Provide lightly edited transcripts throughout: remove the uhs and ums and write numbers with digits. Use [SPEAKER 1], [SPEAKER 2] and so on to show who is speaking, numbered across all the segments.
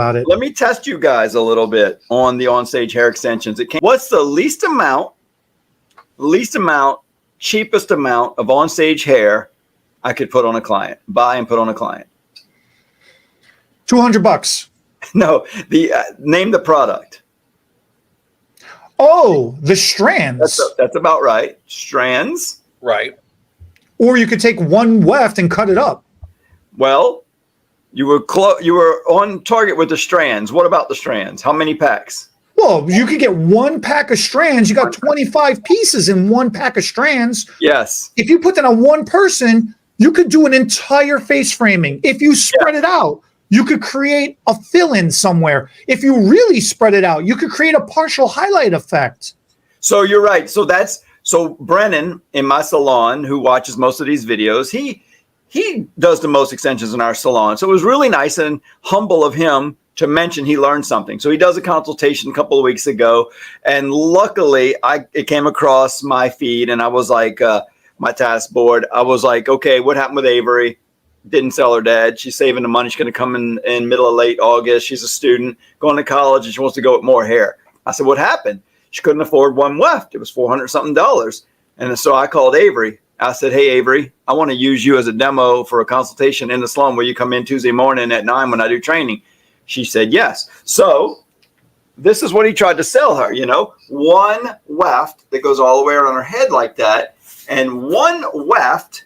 [SPEAKER 1] about it.
[SPEAKER 2] Let me test you guys a little bit on the OnStage Hair Extensions. What's the least amount, cheapest amount of OnStage hair I could put on a client, buy and put on a client?
[SPEAKER 1] $200.
[SPEAKER 2] No, name the product.
[SPEAKER 1] Oh, the strands.
[SPEAKER 2] That's about right. Strands.
[SPEAKER 3] Right.
[SPEAKER 1] Or you could take one weft and cut it up.
[SPEAKER 2] Well, you were on target with the strands. What about the strands? How many packs?
[SPEAKER 1] Well, you could get one pack of strands. You got 25 pieces in one pack of strands.
[SPEAKER 2] Yes.
[SPEAKER 1] If you put that on one person, you could do an entire face framing. If you spread it out, you could create a fill-in somewhere. If you really spread it out, you could create a partial highlight effect.
[SPEAKER 2] So you're right. So Brennan in my salon, who watches most of these videos, he does the most extensions in our salon. So it was really nice and humble of him to mention he learned something. So he does a consultation a couple of weeks ago, and luckily it came across my feed, and I was like, my task board, I was like, okay, what happened with Avery? Didn't sell her dad. She's saving the money. She's going to come in middle of late August. She's a student going to college, and she wants to go with more hair. I said, what happened? She couldn't afford one weft. It was $400 something. And so I called Avery. I said, hey, Avery, I want to use you as a demo for a consultation in the salon where you come in Tuesday morning at 9 when I do training. She said, yes. So this is what he tried to sell her, one weft that goes all the way around her head like that. And one weft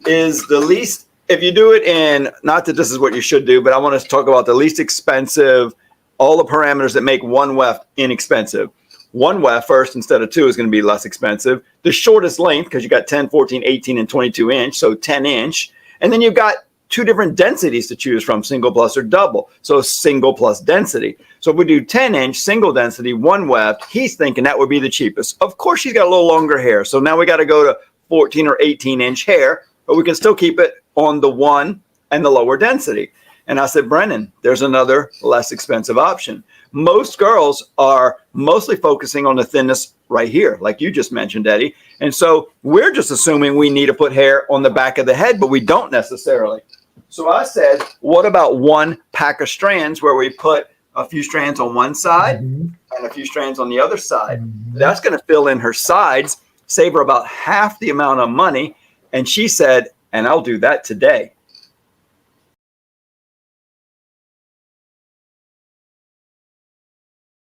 [SPEAKER 2] is the least, if you do it in, not that this is what you should do, but I want to talk about the least expensive, all the parameters that make one weft inexpensive. One weft first instead of two is going to be less expensive. The shortest length, because you got 10, 14, 18, and 22 inch, so 10 inch. And then you've got two different densities to choose from, single plus or double. So single plus density. So if we do 10 inch single density, one weft, he's thinking that would be the cheapest. Of course, she's got a little longer hair. So now we got to go to 14 or 18 inch hair, but we can still keep it on the one and the lower density. And I said, Brennan, there's another less expensive option. Most girls are mostly focusing on the thinness right here, like you just mentioned, Eddie. And so we're just assuming we need to put hair on the back of the head, but we don't necessarily. So I said, what about one pack of strands where we put a few strands on one side and a few strands on the other side? That's going to fill in her sides, save her about half the amount of money. And she said, and I'll do that today.